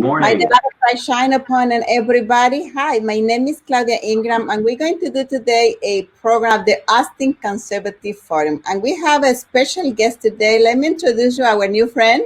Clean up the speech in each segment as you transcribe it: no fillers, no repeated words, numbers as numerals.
morning. May the light of Christ shine upon everybody. Hi, my name is Claudia Ingram, and we're going to do today a program of the Austin Conservative Forum. And we have a special guest today. Let me introduce you our new friend.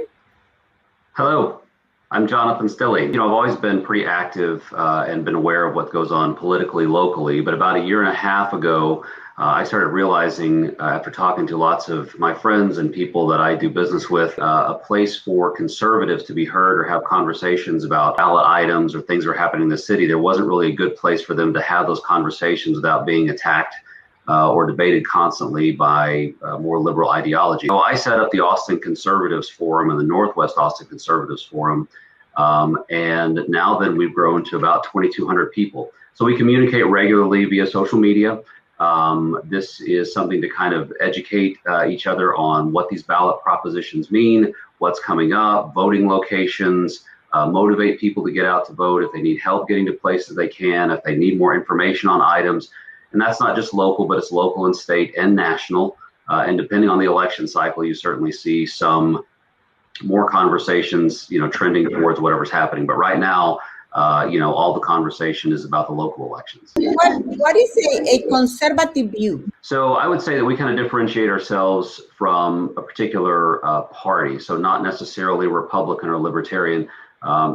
Hello, I'm Jonathan Stilley. I've always been pretty active and been aware of what goes on politically locally, but about a year and a half ago, I started realizing after talking to lots of my friends and people that I do business with, a place for conservatives to be heard or have conversations about ballot items or things that are happening in the city. There wasn't really a good place for them to have those conversations without being attacked or debated constantly by more liberal ideology. So I set up the Austin Conservatives Forum and the Northwest Austin Conservatives Forum. And now then we've grown to about 2,200 people. So we communicate regularly via social media. This is something to kind of educate each other on what these ballot propositions mean, what's coming up, voting locations, motivate people to get out to vote. If they need help getting to places, they can. If they need more information on items. And that's not just local, but it's local and state and national. And depending on the election cycle, you certainly see some more conversations, trending towards whatever's happening. But right now, all the conversation is about the local elections. What is a conservative view? So I would say that we kind of differentiate ourselves from a particular party. So not necessarily Republican or Libertarian.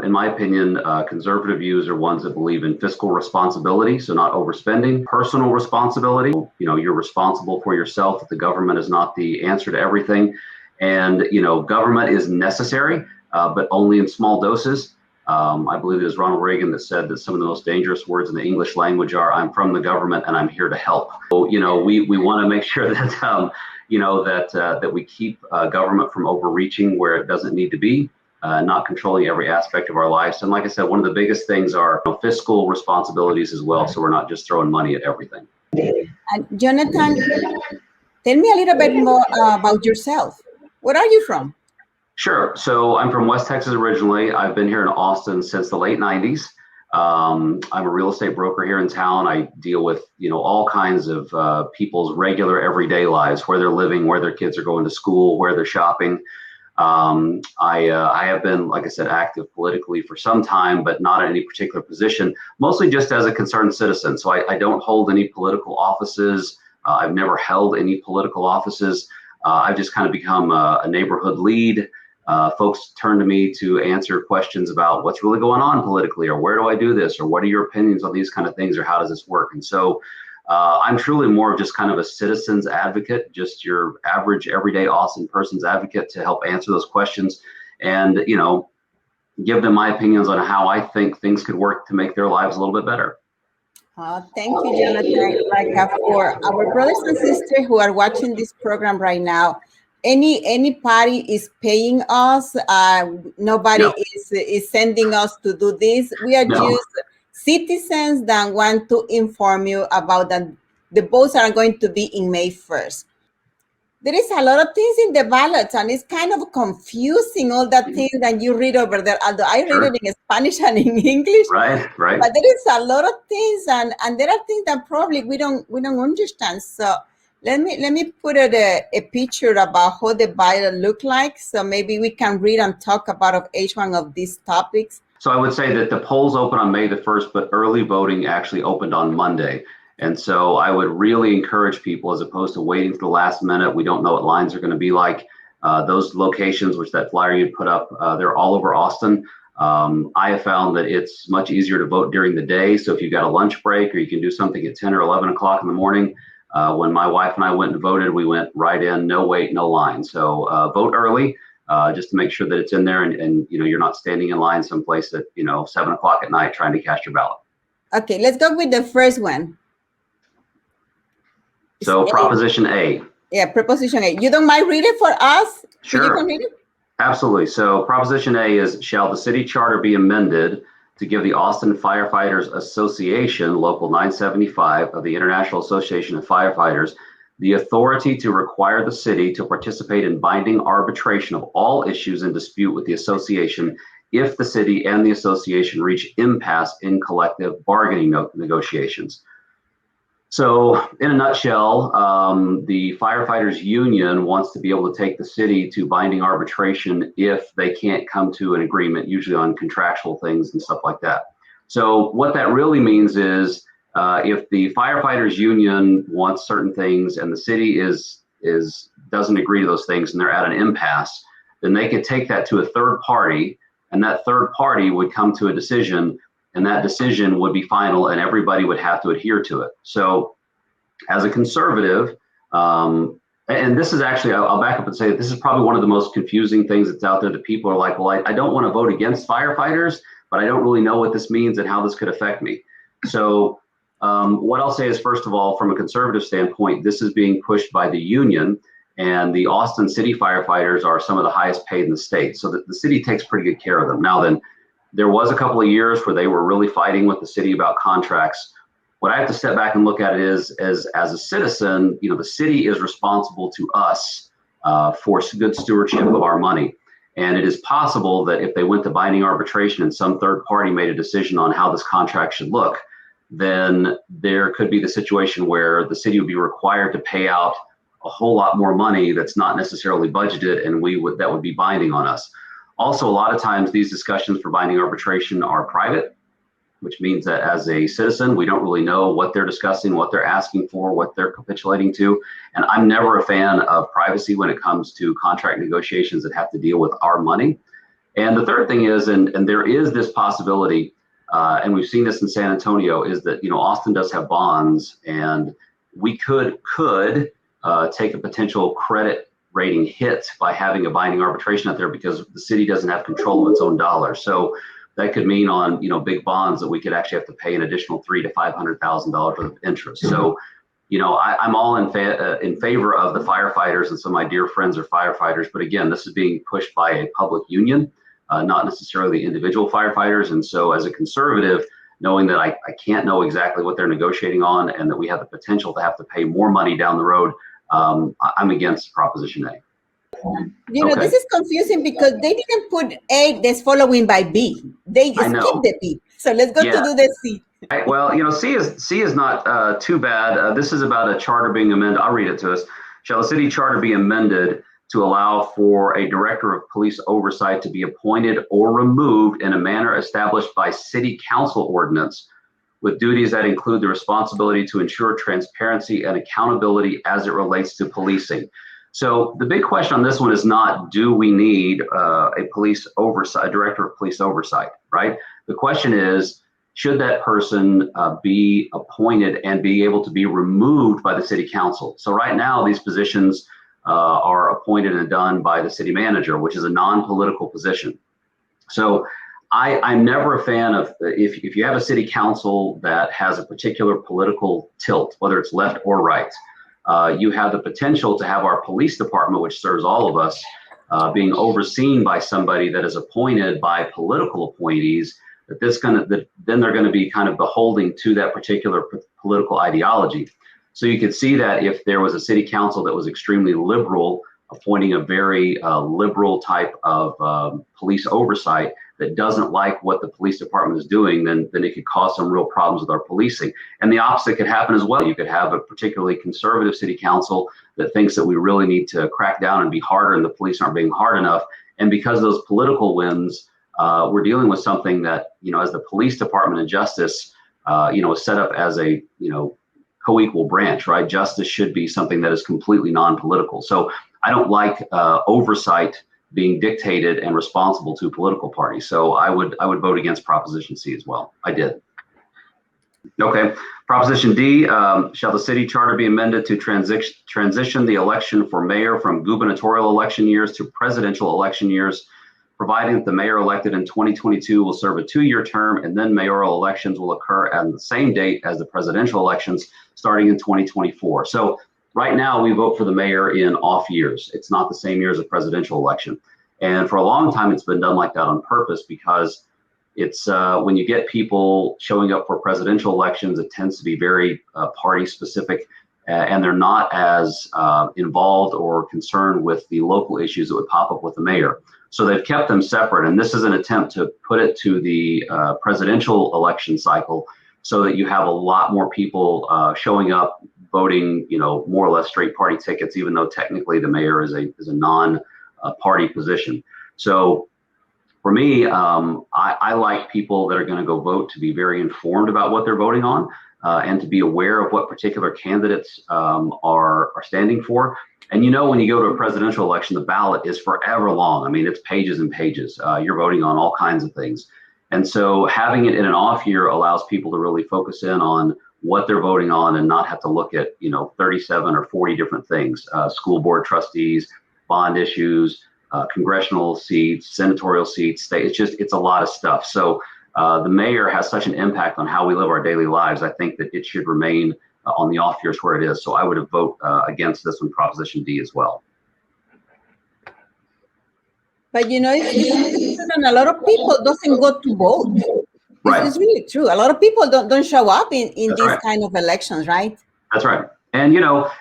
In my opinion, conservative views are ones that believe in fiscal responsibility, so not overspending, personal responsibility. You're responsible for yourself, that the government is not the answer to everything. And, government is necessary, but only in small doses. I believe it was Ronald Reagan that said that some of the most dangerous words in the English language are, I'm from the government and I'm here to help. So, we want to make sure that, that we keep government from overreaching where it doesn't need to be. Not controlling every aspect of our lives. And like I said, one of the biggest things are fiscal responsibilities as well. So we're not just throwing money at everything. Jonathan, tell me a little bit more about yourself. Where are you from? Sure. So I'm from West Texas originally. I've been here in Austin since the late 90s. I'm a real estate broker here in town. I deal with, all kinds of people's regular everyday lives, where they're living, where their kids are going to school, where they're shopping. I have been, like I said, active politically for some time, but not in any particular position, mostly just as a concerned citizen. So I don't hold any political offices. I've never held any political offices. I've just kind of become a neighborhood lead. Folks turn to me to answer questions about what's really going on politically, or where do I do this, or what are your opinions on these kind of things, or how does this work? And so I'm truly more of just kind of a citizen's advocate, just your average everyday Austin person's advocate to help answer those questions and, give them my opinions on how I think things could work to make their lives a little bit better. Thank you, Jonathan. For our brothers and sisters who are watching this program right now, any party is paying us. Nobody is sending us to do this. We are just citizens that want to inform you about that the votes are going to be in May 1st. There is a lot of things in the ballots, and it's kind of confusing, all that things that you read over there. Although I read it in Spanish and in English, right. But there is a lot of things, and there are things that probably we don't understand. So let me put a picture about how the ballot look like, so maybe we can read and talk about each one of these topics. So I would say that the polls open on May the 1st, but early voting actually opened on Monday. And so I would really encourage people, as opposed to waiting for the last minute, we don't know what lines are going to be like. Those locations, which that flyer you put up, they're all over Austin. I have found that it's much easier to vote during the day. So if you've got a lunch break, or you can do something at 10 or 11 o'clock in the morning. When my wife and I went and voted, we went right in, no wait, no line. So vote early. Just to make sure that it's in there, and you're not standing in line someplace at 7 o'clock at night trying to cast your ballot. Okay, let's go with the first one. So Proposition A. Yeah, Proposition A. You don't mind reading for us? Sure. You can read it? Absolutely. So Proposition A is, shall the city charter be amended to give the Austin Firefighters Association, Local 975 of the International Association of Firefighters, the authority to require the city to participate in binding arbitration of all issues in dispute with the association if the city and the association reach impasse in collective bargaining negotiations. So in a nutshell, the firefighters union wants to be able to take the city to binding arbitration if they can't come to an agreement, usually on contractual things and stuff like that. So what that really means is if the firefighters union wants certain things and the city doesn't agree to those things and they're at an impasse, then they could take that to a third party, and that third party would come to a decision, and that decision would be final and everybody would have to adhere to it. So as a conservative, and this is actually, I'll back up and say that this is probably one of the most confusing things that's out there, that people are like, well, I don't want to vote against firefighters, but I don't really know what this means and how this could affect me. So what I'll say is, first of all, from a conservative standpoint, this is being pushed by the union, and the Austin city firefighters are some of the highest paid in the state. So that the city takes pretty good care of them. Now then, there was a couple of years where they were really fighting with the city about contracts. What I have to step back and look at it is, as a citizen, the city is responsible to us for good stewardship of our money. And it is possible that if they went to binding arbitration and some third party made a decision on how this contract should look, then there could be the situation where the city would be required to pay out a whole lot more money that's not necessarily budgeted, and that would be binding on us. Also, a lot of times these discussions for binding arbitration are private, which means that as a citizen, we don't really know what they're discussing, what they're asking for, what they're capitulating to. And I'm never a fan of privacy when it comes to contract negotiations that have to deal with our money. And the third thing is, and there is this possibility, and we've seen this in San Antonio, is that Austin does have bonds, and we could take a potential credit rating hit by having a binding arbitration out there, because the city doesn't have control of its own dollars. So that could mean on big bonds that we could actually have to pay an additional $300,000 to $500,000 worth of interest. So I'm all in favor of the firefighters, and some of my dear friends are firefighters. But again, this is being pushed by a public union, not necessarily the individual firefighters. And so as a conservative, knowing that I can't know exactly what they're negotiating on, and that we have the potential to have to pay more money down the road, I'm against Proposition A. Okay. This is confusing because they didn't put A that's following by B. They just skipped the B. So let's go to do the C. Well, C is not too bad. This is about a charter being amended. I'll read it to us. Shall the city charter be amended to allow for a director of police oversight to be appointed or removed in a manner established by city council ordinance, with duties that include the responsibility to ensure transparency and accountability as it relates to policing? So the big question on this one is not, do we need a director of police oversight, right? The question is, should that person be appointed and be able to be removed by the city council? So right now, these positions are appointed and done by the city manager, which is a non-political position. So I'm never a fan of, if you have a city council that has a particular political tilt, whether it's left or right, you have the potential to have our police department, which serves all of us, being overseen by somebody that is appointed by political appointees, then they're going to be kind of beholden to that particular political ideology. So you could see that if there was a city council that was extremely liberal, appointing a very liberal type of police oversight that doesn't like what the police department is doing, then it could cause some real problems with our policing. And the opposite could happen as well. You could have a particularly conservative city council that thinks that we really need to crack down and be harder, and the police aren't being hard enough. And because of those political wins, we're dealing with something that, as the police department and justice, is set up as a, co-equal branch, right? Justice should be something that is completely non-political. So I don't like oversight being dictated and responsible to political parties. So I would vote against Proposition C as well. I did. Okay. Proposition D, shall the city charter be amended to transition the election for mayor from gubernatorial election years to presidential election years, providing that the mayor elected in 2022 will serve a 2-year term, and then mayoral elections will occur at the same date as the presidential elections, starting in 2024. So right now we vote for the mayor in off years. It's not the same year as a presidential election. And for a long time, it's been done like that on purpose, because it's when you get people showing up for presidential elections, it tends to be very party specific, and they're not as involved or concerned with the local issues that would pop up with the mayor. So they've kept them separate. And this is an attempt to put it to the presidential election cycle so that you have a lot more people showing up, voting, more or less straight party tickets, even though technically the mayor is a non-party position. So for me, I like people that are going to go vote to be very informed about what they're voting on, and to be aware of what particular candidates are standing for. And when you go to a presidential election, the ballot is forever long. I mean, it's pages and pages. You're voting on all kinds of things. And so having it in an off year allows people to really focus in on what they're voting on and not have to look at, 37 or 40 different things, school board trustees, bond issues, congressional seats, senatorial seats, state. It's a lot of stuff. So the mayor has such an impact on how we live our daily lives. I think that it should remain on the off years where it is. So I would vote against this one, Proposition D, as well. But it's true, and a lot of people doesn't go to vote. Right. It's really true. A lot of people don't show up in these right. kind of elections, right? That's right. And,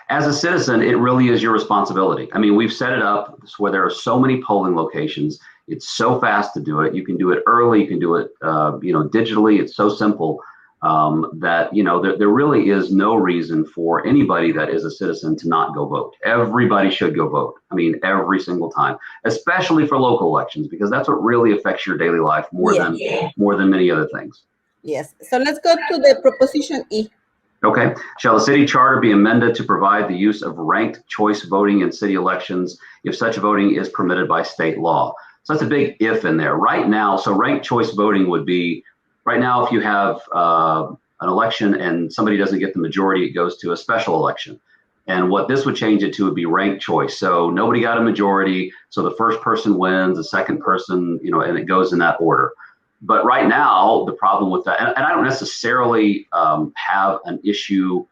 as a citizen, it really is your responsibility. I mean, we've set it up where there are so many polling locations. It's so fast to do it. You can do it early. You can do it, digitally. It's so simple that, there really is no reason for anybody that is a citizen to not go vote. Everybody should go vote. I mean, every single time, especially for local elections, because that's what really affects your daily life more than many other things. Yes. So let's go to the Proposition E. Okay. Shall the city charter be amended to provide the use of ranked choice voting in city elections if such voting is permitted by state law? So that's a big if in there. Right now, so ranked choice voting would be, right now, if you have an election and somebody doesn't get the majority, it goes to a special election. And what this would change it to would be ranked choice. So nobody got a majority, so the first person wins, the second person, and it goes in that order. But right now, the problem with that, and I don't necessarily have an issue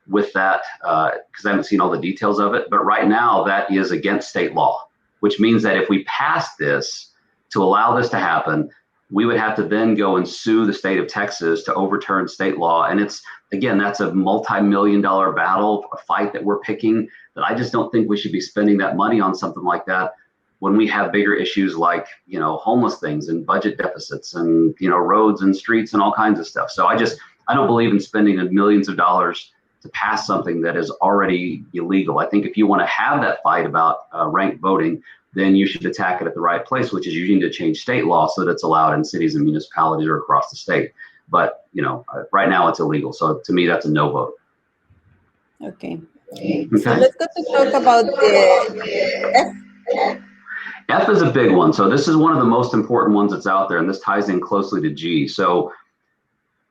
with that because I haven't seen all the details of it, but right now that is against state law, which means that if we pass this to allow this to happen, we would have to then go and sue the state of Texas to overturn state law. And that's a multi-million-dollar battle, a fight that we're picking, that I just don't think we should be spending that money on something like that when we have bigger issues like, homeless things and budget deficits and, roads and streets and all kinds of stuff. So I don't believe in spending millions of dollars to pass something that is already illegal. I think if you want to have that fight about ranked voting, then you should attack it at the right place, which is you need to change state law so that it's allowed in cities and municipalities or across the state. But, right now it's illegal. So to me, that's a no vote. Okay. So let's go to talk about the F. F is a big one. So this is one of the most important ones that's out there, and this ties in closely to G. So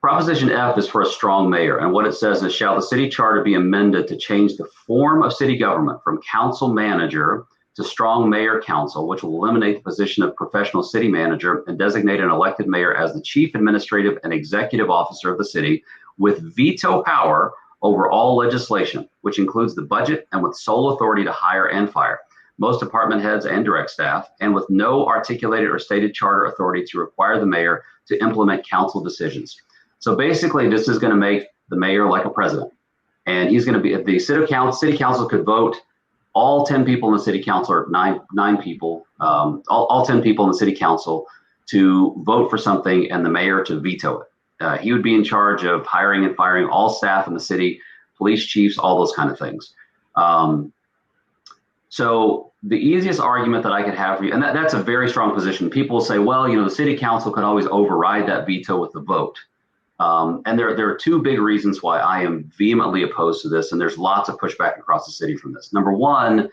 Proposition F is for a strong mayor. And what it says is, shall the city charter be amended to change the form of city government from council manager to strong mayor council, which will eliminate the position of professional city manager and designate an elected mayor as the chief administrative and executive officer of the city with veto power over all legislation, which includes the budget, and with sole authority to hire and fire most department heads and direct staff, and with no articulated or stated charter authority to require the mayor to implement council decisions. So basically, this is going to make the mayor like a president. And he's going to be, the city council could vote all 10 people in the city council, or nine people, all 10 people in the city council to vote for something and the mayor to veto it. He would be in charge of hiring and firing all staff in the city, police chiefs, all those kind of things. So the easiest argument that I could have for you, and that's a very strong position. People say, well, the city council could always override that veto with the vote. And there are two big reasons why I am vehemently opposed to this, and there's lots of pushback across the city from this. Number one,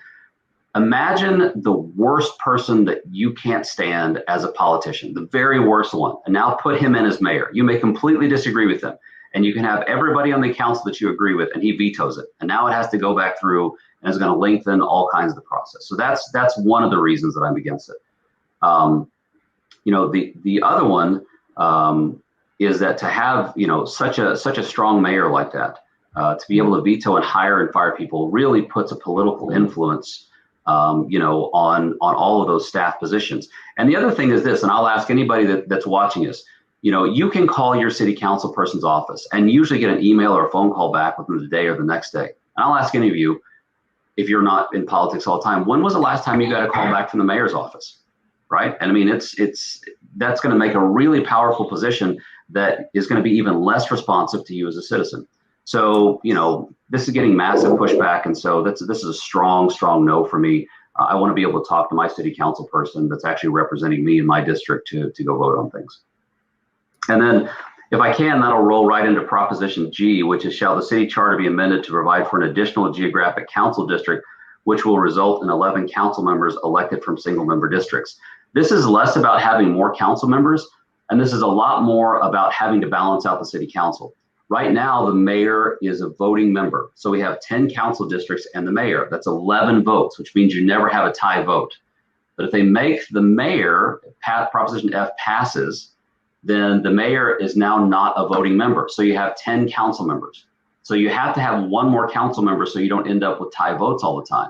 imagine the worst person that you can't stand as a politician, the very worst one, and now put him in as mayor. You may completely disagree with him, and you can have everybody on the council that you agree with, and he vetoes it. And now it has to go back through, and it's going to lengthen all kinds of the process. So that's one of the reasons that I'm against it. The other one is that to have such a strong mayor like that, to be able to veto and hire and fire people really puts a political influence on all of those staff positions. And the other thing is this, and I'll ask anybody that's watching us, you can call your city council person's office and usually get an email or a phone call back within the day or the next day. And I'll ask any of you, if you're not in politics all the time, when was the last time you got a call back from the mayor's office, right? And I mean, that's going to make a really powerful position that is going to be even less responsive to you as a citizen. So, this is getting massive pushback. And so this is a strong, strong no for me. I want to be able to talk to my city council person that's actually representing me in my district to go vote on things. And then if I can, that'll roll right into Proposition G, which is, shall the city charter be amended to provide for an additional geographic council district, which will result in 11 council members elected from single member districts. This is less about having more council members, and this is a lot more about having to balance out the city council. Right now, the mayor is a voting member. So we have 10 council districts and the mayor. That's 11 votes, which means you never have a tie vote. But if they make the mayor, Proposition F passes, then the mayor is now not a voting member. So you have 10 council members. So you have to have one more council member so you don't end up with tie votes all the time.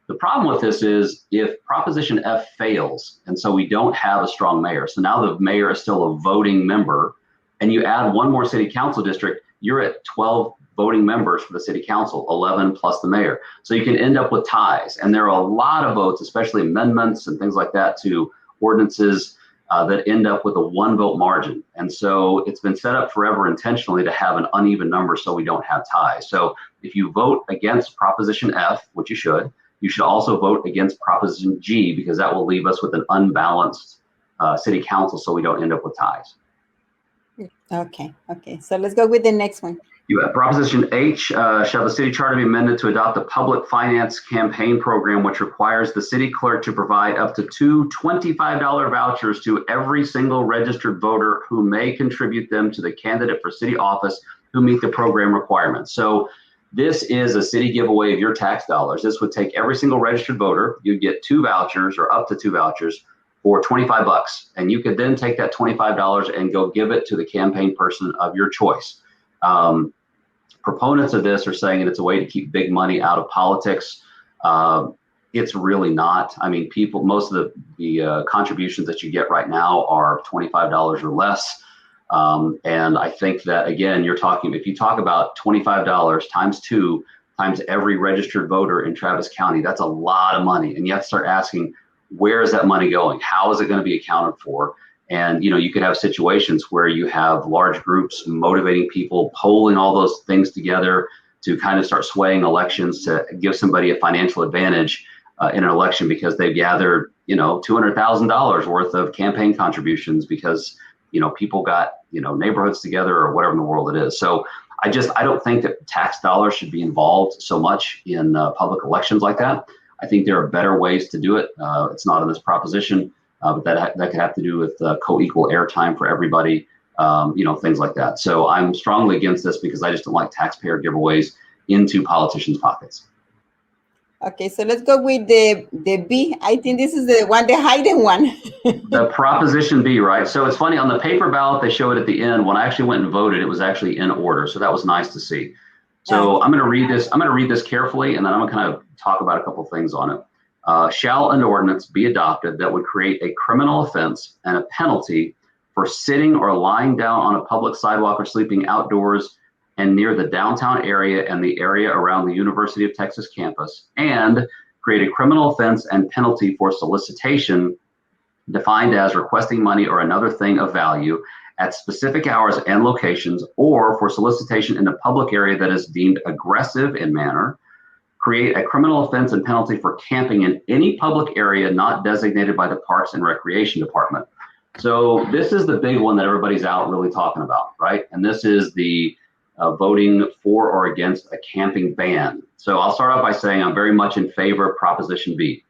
The problem with this is if Proposition F fails, and so we don't have a strong mayor, so now the mayor is still a voting member, and you add one more city council district, you're at 12 voting members for the city council, 11 plus the mayor. So you can end up with ties. And there are a lot of votes, especially amendments and things like that to ordinances that end up with a 1-vote margin. And so it's been set up forever intentionally to have an uneven number so we don't have ties. So if you vote against Proposition F, which you should also vote against Proposition G, because that will leave us with an unbalanced city council so we don't end up with ties. Okay. So let's go with the next one. You have Proposition H, shall the city charter be amended to adopt a public finance campaign program which requires the city clerk to provide up to 2 $25 vouchers to every single registered voter who may contribute them to the candidate for city office who meet the program requirements. So this is a city giveaway of your tax dollars. This would take every single registered voter. You'd get 2 vouchers or up to 2 vouchers for $25. And you could then take that $25 and go give it to the campaign person of your choice. Proponents of this are saying that it's a way to keep big money out of politics. It's really not. I mean, most of the contributions that you get right now are $25 or less. And I think that, again, if you talk about $25 times 2 times every registered voter in Travis County, that's a lot of money. And you have to start asking, where is that money going? How is it going to be accounted for? And, you could have situations where you have large groups motivating people, polling all those things together to kind of start swaying elections to give somebody a financial advantage in an election because they've gathered, $200,000 worth of campaign contributions because, people got, neighborhoods together or whatever in the world it is. So I don't think that tax dollars should be involved so much in public elections like that. I think there are better ways to do it. It's not in this proposition, but that could have to do with co-equal airtime for everybody, things like that. So I'm strongly against this because I just don't like taxpayer giveaways into politicians' pockets. Okay, so let's go with the B. I think this is the hidden one. The Proposition B, right? So it's funny, on the paper ballot, they show it at the end. When I actually went and voted, it was actually in order. So that was nice to see. So I'm going to read this. I'm going to read this carefully, and then I'm going to kind of talk about a couple things on it. Shall an ordinance be adopted that would create a criminal offense and a penalty for sitting or lying down on a public sidewalk or sleeping outdoors and near the downtown area and the area around the University of Texas campus, and create a criminal offense and penalty for solicitation defined as requesting money or another thing of value at specific hours and locations, or for solicitation in a public area that is deemed aggressive in manner, create a criminal offense and penalty for camping in any public area not designated by the Parks and Recreation Department. So this is the big one that everybody's out really talking about, right? And this is the voting for or against a camping ban. So I'll start off by saying I'm very much in favor of Proposition B.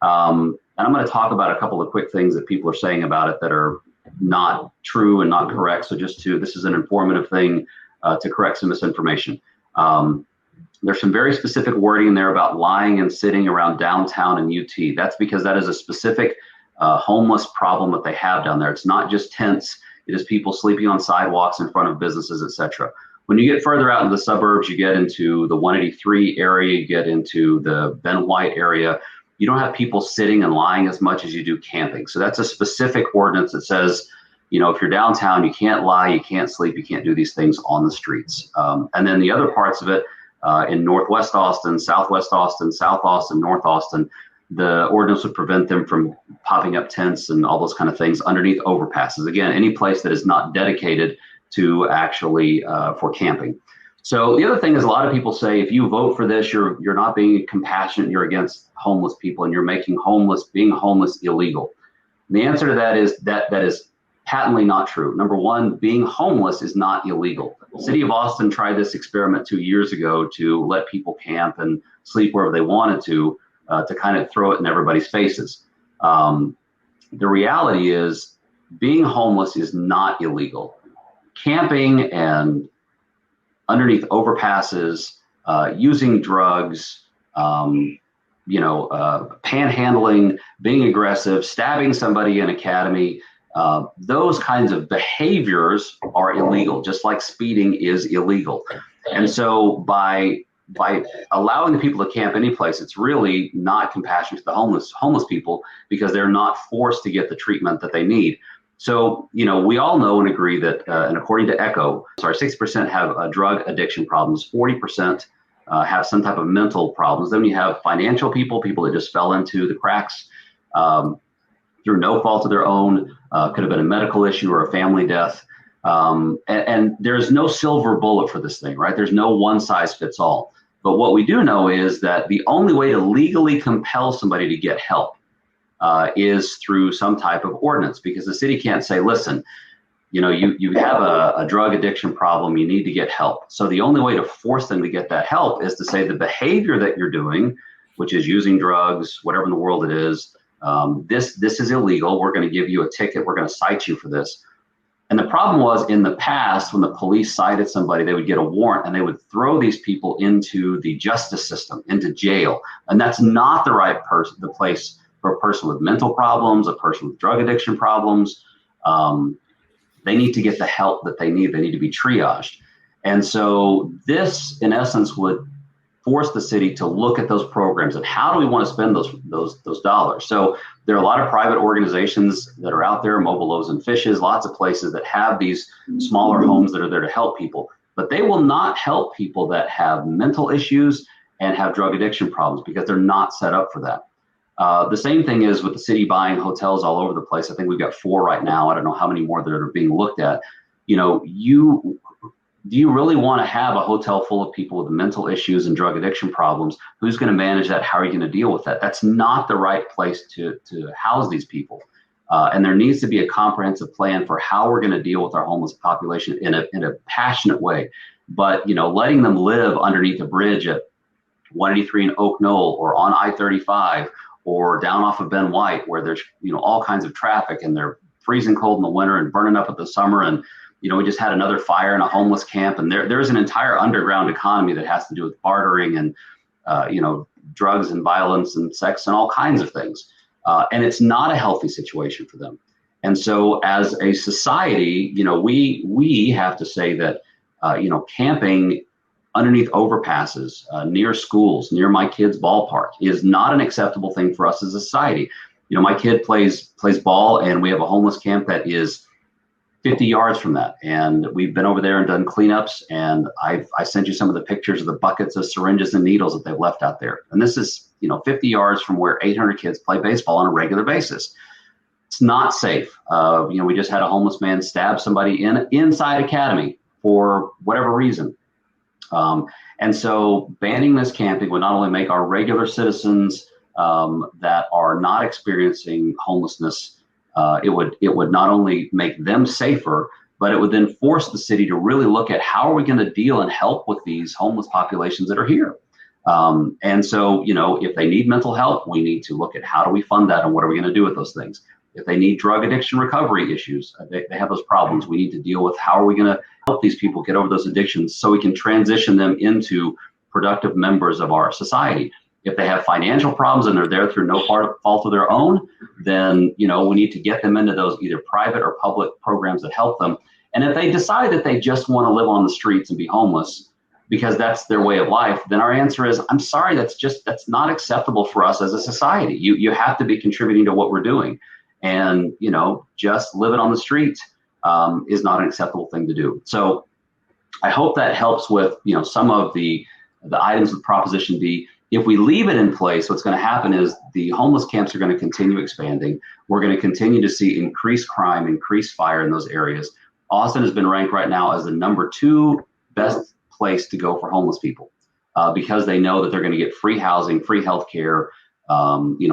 And I'm going to talk about a couple of quick things that people are saying about it that are not true and not correct. So this is an informative thing to correct some misinformation. There's some very specific wording in there about lying and sitting around downtown and UT. That's because that is a specific homeless problem that they have down there. It's not just tents. It is people sleeping on sidewalks in front of businesses, etc. When you get further out into the suburbs, you get into the 183 area, you get into the Ben White area, you don't have people sitting and lying as much as you do camping. So that's a specific ordinance that says, if you're downtown, you can't lie, you can't sleep, you can't do these things on the streets. And then the other parts of it, in Northwest Austin, Southwest Austin, South Austin, North Austin, the ordinance would prevent them from popping up tents and all those kind of things underneath overpasses. Again, any place that is not dedicated to actually for camping. So the other thing is, a lot of people say, if you vote for this, you're not being compassionate, you're against homeless people, and you're making being homeless illegal. And the answer to that is that is patently not true. Number one, being homeless is not illegal. The city of Austin tried this experiment 2 years ago to let people camp and sleep wherever they wanted to kind of throw it in everybody's faces. The reality is, being homeless is not illegal. Camping and underneath overpasses, using drugs, panhandling, being aggressive, stabbing somebody in academy, those kinds of behaviors are illegal, just like speeding is illegal. And so by allowing the people to camp any place, it's really not compassionate to the homeless people, because they're not forced to get the treatment that they need. So, we all know and agree that, and according to ECHO, 60% have drug addiction problems, 40% have some type of mental problems. Then you have financial people that just fell into the cracks through no fault of their own, could have been a medical issue or a family death. And there's no silver bullet for this thing, right? There's no one size fits all. But what we do know is that the only way to legally compel somebody to get help is through some type of ordinance, because the city can't say, listen, you have a drug addiction problem, you need to get help. So the only way to force them to get that help is to say the behavior that you're doing, which is using drugs, whatever in the world it is, this is illegal. We're going to give you a ticket. We're going to cite you for this. And the problem was, in the past, when the police cited somebody, they would get a warrant and they would throw these people into the justice system, into jail. And that's not the place for a person with mental problems, a person with drug addiction problems. They need to get the help that they need. They need to be triaged. And so this, in essence, would force the city to look at those programs and how do we want to spend those dollars. So there are a lot of private organizations that are out there, Mobile Loaves and Fishes, lots of places that have these smaller homes that are there to help people, but they will not help people that have mental issues and have drug addiction problems, because they're not set up for that. The same thing is with the city buying hotels all over the place. I think we've got 4 right now. I don't know how many more that are being looked at. Do you really want to have a hotel full of people with mental issues and drug addiction problems? Who's going to manage that? How are you going to deal with that? That's not the right place to house these people. And there needs to be a comprehensive plan for how we're going to deal with our homeless population in a passionate way. But, letting them live underneath a bridge at 183 in Oak Knoll, or on I-35, or down off of Ben White, where there's, all kinds of traffic, and they're freezing cold in the winter and burning up in the summer. And, we just had another fire in a homeless camp, and there's an entire underground economy that has to do with bartering and, drugs and violence and sex and all kinds of things. And it's not a healthy situation for them. And so as a society, we have to say that, camping underneath overpasses, near schools, near my kid's ballpark, is not an acceptable thing for us as a society. My kid plays ball, and we have a homeless camp that is 50 yards from that. And we've been over there and done cleanups. And I sent you some of the pictures of the buckets of syringes and needles that they've left out there. And this is, 50 yards from where 800 kids play baseball on a regular basis. It's not safe. We just had a homeless man stab somebody inside Academy for whatever reason. And so banning this camping would not only make our regular citizens that are not experiencing homelessness, it would not only make them safer, but it would then force the city to really look at how are we going to deal and help with these homeless populations that are here. And so, if they need mental health, we need to look at how do we fund that and what are we going to do with those things. If they need drug addiction recovery issues, they have those problems. We need to deal with how are we going to help these people get over those addictions so we can transition them into productive members of our society. If they have financial problems and they're there through no fault of their own, then, we need to get them into those either private or public programs that help them. And if they decide that they just want to live on the streets and be homeless because that's their way of life, then our answer is, I'm sorry, that's not acceptable for us as a society. You have to be contributing to what we're doing. And, just living on the street is not an acceptable thing to do. So I hope that helps with, some of the items of Proposition B. If we leave it in place, what's going to happen is the homeless camps are going to continue expanding. We're going to continue to see increased crime, increased fire in those areas. Austin has been ranked right now as the #2 best place to go for homeless people because they know that they're going to get free housing, free health care,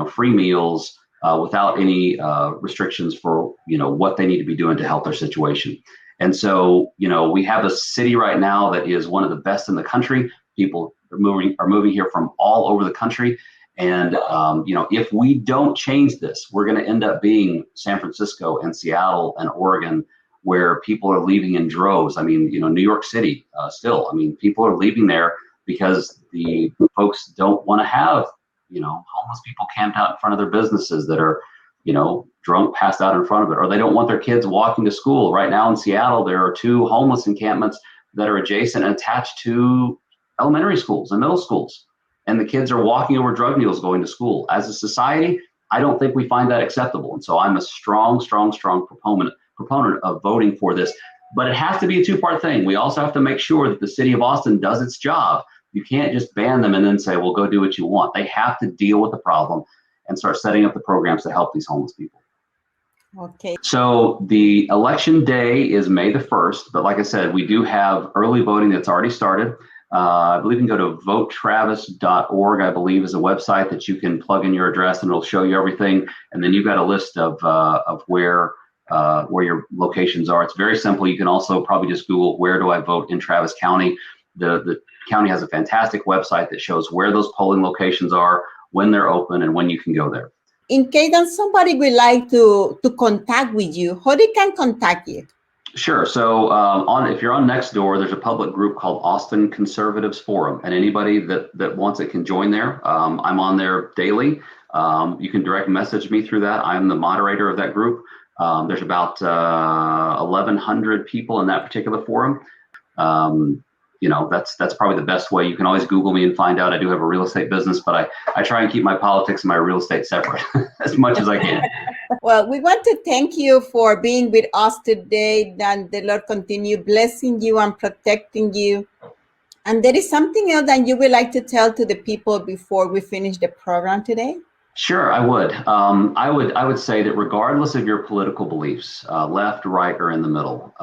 free meals without any restrictions for, what they need to be doing to help their situation. And so, we have a city right now that is one of the best in the country. People are moving here from all over the country. And, if we don't change this, we're going to end up being San Francisco and Seattle and Oregon, where people are leaving in droves. I mean, New York City still. I mean, people are leaving there because the folks don't want to have, homeless people camped out in front of their businesses that are, drunk, passed out in front of it, or they don't want their kids walking to school. Right now in Seattle, there are 2 homeless encampments that are adjacent and attached to elementary schools and middle schools. And the kids are walking over drug needles going to school. As a society, I don't think we find that acceptable. And so I'm a strong proponent of voting for this. But it has to be a 2-part thing. We also have to make sure that the city of Austin does its job. You can't just ban them and then say, well, go do what you want. They have to deal with the problem and start setting up the programs to help these homeless people. Okay. So the election day is May the 1st, but like I said, we do have early voting that's already started. I believe you can go to votetravis.org, I believe is a website that you can plug in your address and it'll show you everything. And then you've got a list of where your locations are. It's very simple. You can also probably just Google, where do I vote in Travis County? The county has a fantastic website that shows where those polling locations are, when they're open, and when you can go there. In case that somebody would like to contact with you, how they can contact you? Sure. So if you're on Nextdoor, there's a public group called Austin Conservatives Forum, and anybody that wants it can join there. I'm on there daily. You can direct message me through that. I'm the moderator of that group. There's about 1,100 people in that particular forum. That's probably the best way. You can always Google me and find out. I do have a real estate business, but I try and keep my politics and my real estate separate as much as I can. Well, we want to thank you for being with us today. And the Lord continue blessing you and protecting you. And there is something else that you would like to tell to the people before we finish the program today? Sure, I would. I would say that regardless of your political beliefs, left, right, or in the middle,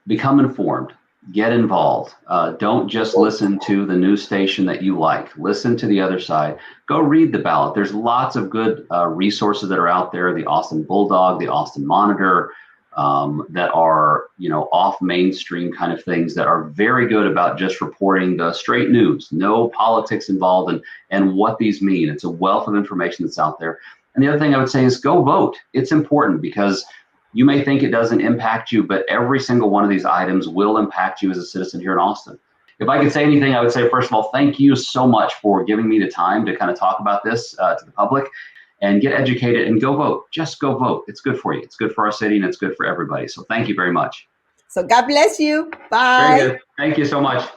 become informed. Get involved. Don't just listen to the news station that you like. Listen to the other side. Go read the ballot. There's lots of good resources that are out there. The Austin Bulldog, the Austin Monitor, that are, off mainstream kind of things that are very good about just reporting the straight news. No politics involved and what these mean. It's a wealth of information that's out there. And the other thing I would say is go vote. It's important because you may think it doesn't impact you, but every single one of these items will impact you as a citizen here in Austin. If I could say anything, I would say, first of all, thank you so much for giving me the time to kind of talk about this to the public and get educated and go vote. Just go vote. It's good for you. It's good for our city and it's good for everybody. So thank you very much. So God bless you. Bye. Very good. Thank you so much.